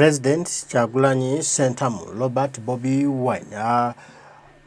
President Kyagulanyi Ssentamu Robert Bobi Wine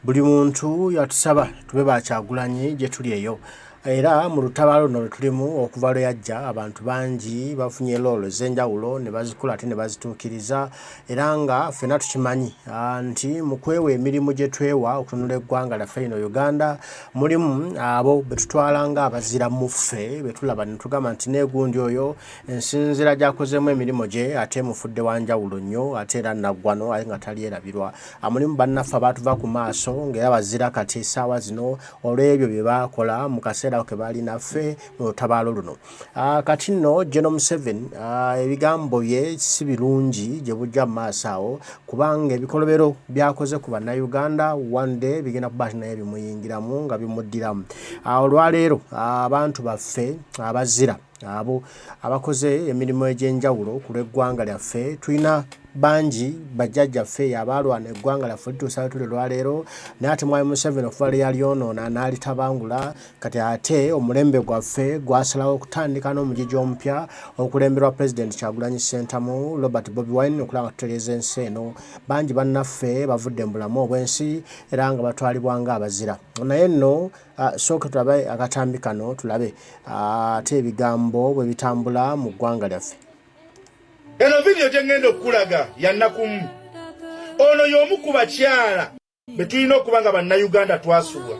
buli muntu yatusaba tube ba Kyagulanyi gye tuli eyo era mu lutabalo no tulimu okuva lwe yajja abantu bangi bafunye lolo zenjawulo ne bazikula ate ne bazituukiriza era nga fena tukimanyi nti mu kwewa emirimu gye twewa okutunula eggwanga lyaffe lino Uganda mulimu abo betutwala nga abazira muffe betulaba ne tugamba nti negundi oyo ensinzira gyakozemu emirimu gye ate mufudde wanjawulo nnyo ate era naggwano aye nga talyerabirwa mulimu bannaffe abatuva ku maaso ng'era bazira kati essaawa zino olw'ebyo bye baakola mu kaseera ke bali naffe mu lutabalo luno kati nno General Museveni ebigambo bye si birungi gye bujja mu maaso awo kubanga ebikolobero byakoze ku bannayuganda one day bigenda kuba naye bimuyingiramu nga bimuddiramu olwaleero abantu baffe abazira abo abakoze emirimu egy'enjawulo ku lw'eggwanga lyaffe tulina bangi bajjajjaffe abalwana eggwanga lyaffe lituusa tuli lwaleero naye ate mwami Museveni okuva lye yalyonoona n'alitabangula kati ate omulembe gwaffe gwasalawo okutandika n'omugigi omupya okulemberwa President Kyagulanyi Ssentamu Robert Bobi Wine okulaba tutereeza ensi eno bangi bannaffe bavudde mu bulamu obw'ensi era nga batwalibwa nga abazira naye nno sooka tulabe akatambi kano tulabe ate ebigambo bwe bitambula mu ggwanga lyaffe. Eno video gyengenda okulaga yannakumu ono y'omu ku bakyala be tulina okuba nga bannayuganda twasubwa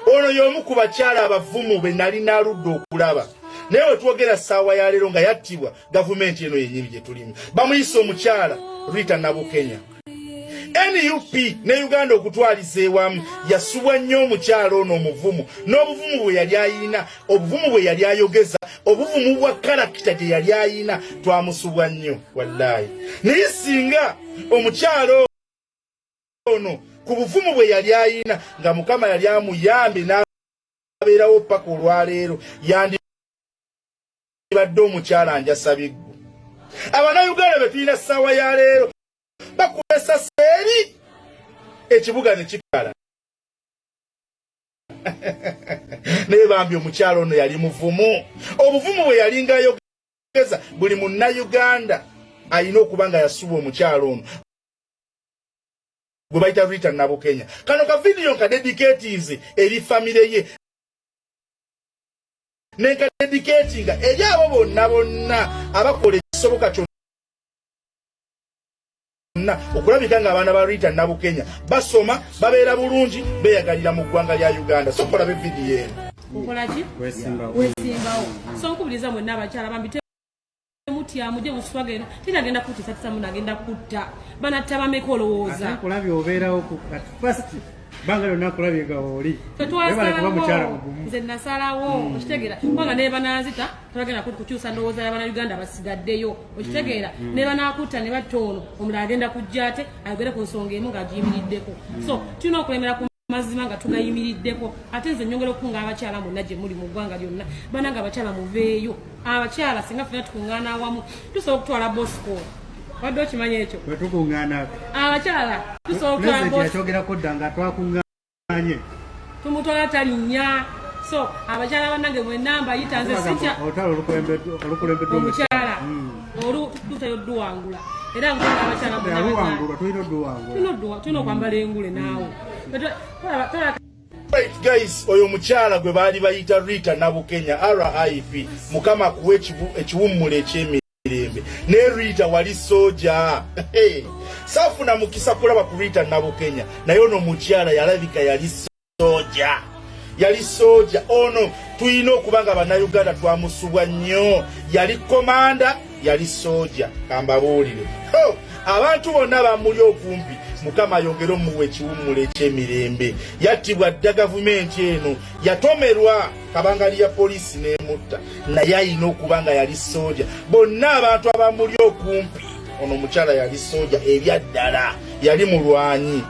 ono y'omu ku bakyala abavumu be nali naludde okulaba naye we twogera ssaawa ya leero nga yattibwa gavumenti eno yennyini gye tulimu bamuyise omukyala Rita Nabukenya NUP ne Uganda okutwaliza ewamu yasubwa nnyo omukyala ono omuvumu n'obuvumu bwe yali ayina obuvumu bwe yali ayogeza obuvumu bwa karakita gye yali ayina twamusubwa nnyo wallahi naye singa omukyala ono ku buvumu bwe yali ayina nga Mukama yali amuyambe n'abeerawo paka olwaleero yandibadde omukyala njasa biggu Abannayuganda be tulina ssaawa ya leero bakwesa seri ekibuga ne kikala naye bambi omukyalo ono yali muvumu obuvumu bwe yali nga ayogeza buli munnayuganda alina okuba nga yasuba omukyalo ono gwe bayita Rita Nabukenya kano ka video nka dedicatives eri famire ye nenka dedicatinga eri abo bonna abakola ekisoboka kyonna okulabika nga abaana ba Rita Nabukenya basoma babeera bulungi beyagalira mu ggwanga lya Uganda so kola be video eno okolaki wesimbawo so nkubiriza mwenna abakyala bambi temutya muje muswagera tinagenda kutisa tisa munagenda kutta banatta bameka olowooza kulabya obeerawo ku first bangalo nakulabye gaoli ebale kuba mukyala mugumu nze nasalawo okitegera kubanga ne banazita twagenda kukyusa ndowooza y'abana Uganda basigaddeyo okitegera ne banakutta ne batoono omulala agenda kujja ate ayogere ku nsonga emu ng'agiyimiriddeko so tulina okulemera ku mazima nga tugayimiriddeko ate nze nnyongera okukunga abakyala monna gye muli mu ggwanga lyonna bananga abakyala muveeyo abakyala singa ffena tukuŋŋaana awamu tusobola okutwala Bosco wadde okimanyi ekyo bwe tukuŋŋaana abakyala tusobola okutwala Bosco yakyogerako dda nga twakuŋŋaanye tumutwala talinnya so abakyala bannange mwenamba yita nze sitya olutalo olukulembeddwa omukyala olututayo dduwangula era nkuga abakyala bonna tulina odduwangula tulina okwambala engule naawe right guys oyo mukyala gwe baali bayita Rita Nabukenya RIP Mukama kuwa ekiwummula eky'emirembe ne Rita wali soja saafuna mukisa kulaba ku Rita Nabukenya naye ono mukyala yalabika yali soja ono tulina okuba nga bannayuganda twamusubwa nnyo yali komanda yali soja kambabuulire abantu bonna bamuli okumpi Mukama ayongere omuwe ekiwummula eky'emirembe yattibwa dda gavumenti eno yatomerwa kabangali ya poliisi n'emutta naye alina okuba nga yali soja bonna abantu abamuli okumpi ono mukyala yali soja ebyaddala yali mulwanyi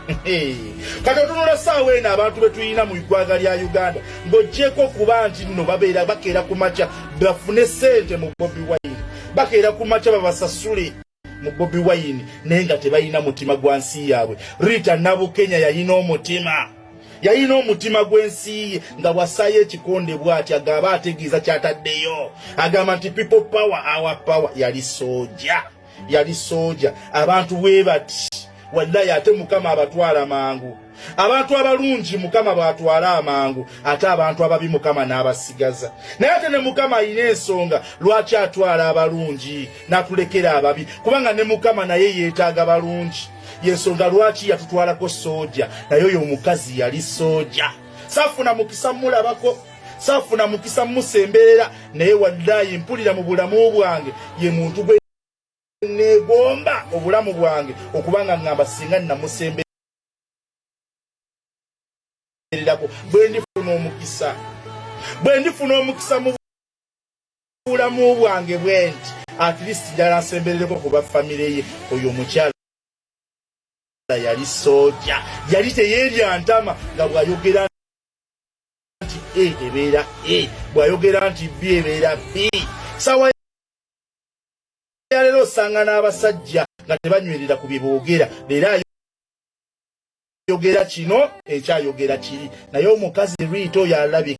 kati otunula ssaawa eno abantu be tulina mu ggwanga lya Uganda ng'oggyeko okuba nti nno bakeera ku makya bafune ssente mu Bobi Wine bakeera ku makya babasasule mu Bobi Wine naye nga tebalina mutima gwa nsi yaabwe Rita Nabukenya yalina omutima gw'ensi ye nga bw'assaayo ekikonde bw'ati agamba ategeeza kyataddeyo agamba nti people power our power yali soja yali soja abantu bwe bati wallahi ate mukama abatwala mangu abantu abalungi mukama batwala amangu ate abantu ababi mukama n'abasigaza naye ate ne mukama ayina ensonga lwaki atwala abalungi n'atulekera ababi kubanga ne mukama naye yeetaaga balungi yensonga lwaki yatutwalako soja naye oyo omukazi yali soja saafuna mukisa mulabako saafuna mukisa musemberera naye wallahi mpulira mu bulamu bwange ye muntu gwe negomba obulamu bwange okubanga ngamba singa namusembererako bwe ndifuna omukisa mu bulamu bwange bwenti at least njala nsemberereko kuba famire ye oyo omukyala yali soja yali teyeerya ntama nga bwayogera nti A ebeera A bwayogera nti B ebeera B sawa yalero osanga n'abasajja nga tebanywerera ku bye boogera leero ayogera kino ekyayogera kiri naye omukazi Rito yalabika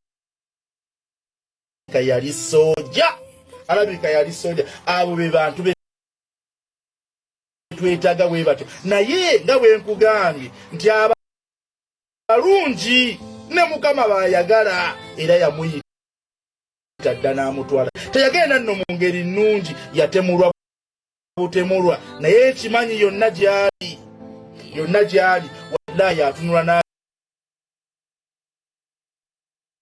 yali soja abo be bantu be twetaaga bwe batyo naye nga bwe nkugambye nti abalungi ne mukama bayagala era yamuyita dda n'amutwala teyagenda nno mu ngeri nnungi yatemulwa butemulwa naye ekimanyi yonna gyali wallahi atunula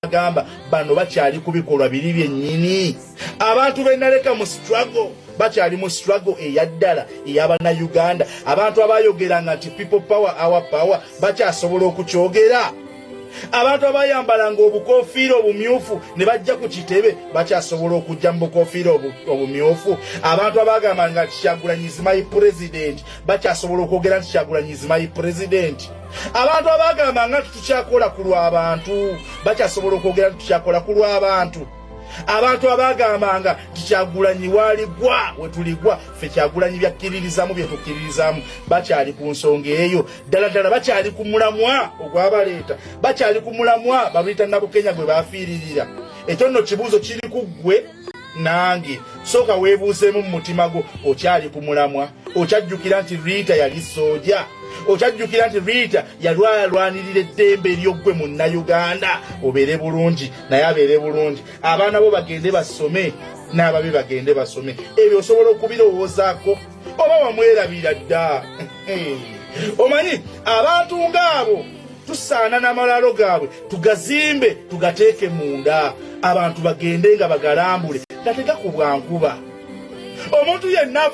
n'agamba bano bakyali ku bikolwa biri byennyini abantu benaleka mu struggle bakyali mu struggle eyaddala ey'abannayuganda abantu abayogeranga nti people power our power bakyasobola okukyogera abantu abayambalanga obukofiira obumyufu ne bajja ku kitebe bakyasobola okujja mu bukofiira obumyufu abantu abagambanga nti Kyagulanyi is my president bakyasobola okwogera nti Kyagulanyi is my president abantu abagambanga nti tukyakola ku lw'abantu bakyasobola okwogera nti tukyakola ku lw'abantu abantu abagambanga nti Kyagulanyi waligwa wetuligwa ffe Kyagulanyi byakkiririzamu byetukkiririzamu bakyali ku nsonga eyo ddala bakyali ku mulamwa ogwabaleeta bakyali ku mulamwa babuyita Nabukenya gwe bafiiririra ekyo nno kibuuzo kiri ku ggwe nange sooka weebuuseemu mu mutima gwo okyali ku mulamwa okyajjukira nti Rita yali soja okyajjukira nti Rita yalwanirira eddembe ery'oggwe mu Nnayuganda obeere bulungi naye abeere bulungi abaana bo bagende basome n'ababi bagende basome ebyo osobola okubirowoozaako oba wamwerabira dda omanyi abantu ng'abo tusaana n'amalaalo gaabwe tugazimbe tugateeke munda abantu bagende nga bagalambule nga tegakubwa nkuba omuntu yenna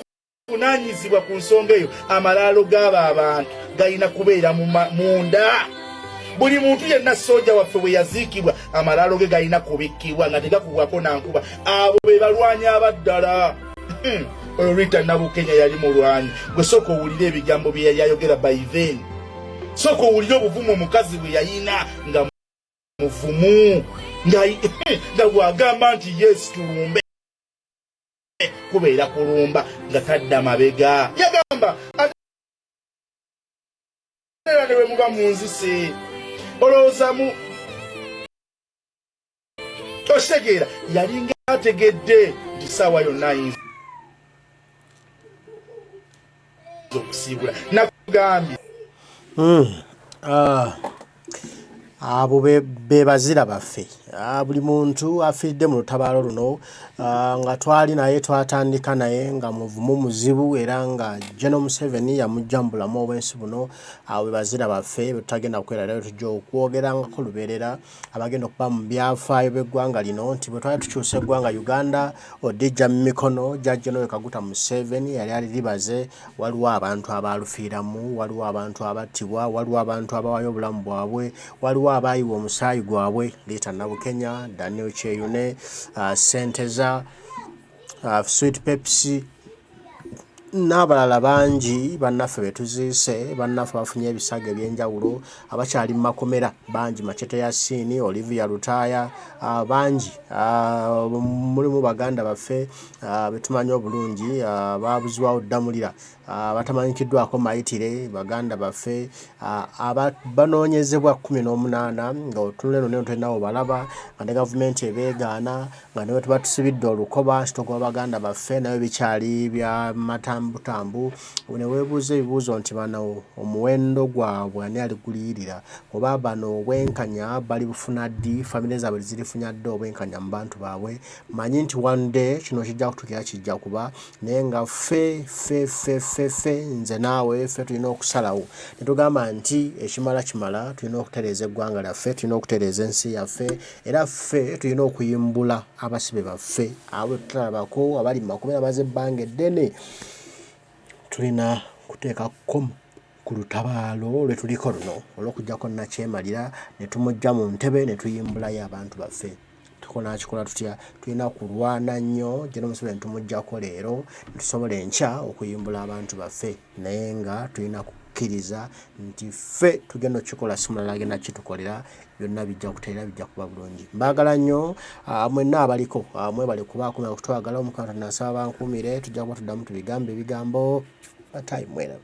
avunaanyizibwa ku nsonga eyo amalaalo g'abo abantu galina kubeera munda buli muntu yenna soja waffe bwe yaziikibwa amalaalo ge galina kubikkibwa nga tegakubwako nankuba abo be balwanyi abaddala oyo Rita Nabukenya yali mulwanyi gwe sooka owulire ebigambo bye yali ayogera baiveni sooka owulire obuvumu omukazi bwe yayina nga muvumu nga bwagamba nti yes tulumbe kubeera kulumba nga tadda mabega yagamba era ne bwe muba munzise olowoozamu okitegeera yalinga ategedde nti ssaawa yonna ayinza okusiibula nakugambye abo bebazira baffe buli muntu afiiridde mu lutabaalo luno nga twali naye twatandika naye nga muvumu muzibu era nga General Museveni yamujja mu bulamu obwensi buno abo bebazira baffe betutagenda kukwera lero tujja okwogerangako lubeerera abagenda okuba mu byafaayo b'eggwanga lino nti bwe twali tukyusa eggwanga Uganda odijja mu mikono gya General Kaguta Museveni yali aliribaze waliwo abantu abaalufiiramu waliwo abantu abattibwa waliwo abantu abawaayo obulamu bwabwe waliwo abaayiwa omusaayi gwabwe Rita Nabukenya Daniel Cheyune Senteza Sweet Pepsi n'abalala bangi bannaffe betuziise bannaffe bafunye ebisago ebyenjawulo abakyali mu makomera bangi Machete Yasini Olivia Lutaya bangi mulimu baganda baffe betumanyi obulungi babuzibwawo ddamulira batamanyikiddwako mayitire baganda baffe banoonyezebwa 18 nga otunula eno neno tulinawo balaba nga ne gavumenti ebeegaana nga ne bwe tuba tusibidde olukoba kitogwa baganda baffe nayo bikyali bya matamba tambu ne weebuuza ebibuuzo nti bano omuwendo gwabwe ani aliguliyirira oba bano obwenkanya bali bufuna ddi famire zaabwe zirifunya ddi obwenkanya mu bantu baabwe manyi nti one day kino kijja kutukira kijja kuba naye nga ffe nze naawe ffe tulina okusalawo ne tugamba nti ekimala kimala tulina okutereeza eggwanga lyaffe tulina okutereeza ensi yaffe era ffe tulina okuyimbula abasibe baffe abo tutalabako abali mu makomera maze ebbanga eddene tulina kuteeka kkomo ku lutabaalo lwe tuliko luno olw'okuggyako nakyemalira ne tumujja mu ntebe ne tuyimbulayo abantu baffe nakikola tutya tulina kulwana nnyo gye n'omusibe ne tumuggyako leero ne tusobola enkya okuyimbula abantu baffe naye nga tulina kukkiriza nti ffe tugenda okukikola si mulala agenda kitukolera byonna bijja kuteera bijja kuba bulungi mbaagala nnyo mwenna abaliko mwebale kubaako okutwagala omukama nasaba bankuumire tujja kuba tuddamu tubigambo ebigambo batayi mwera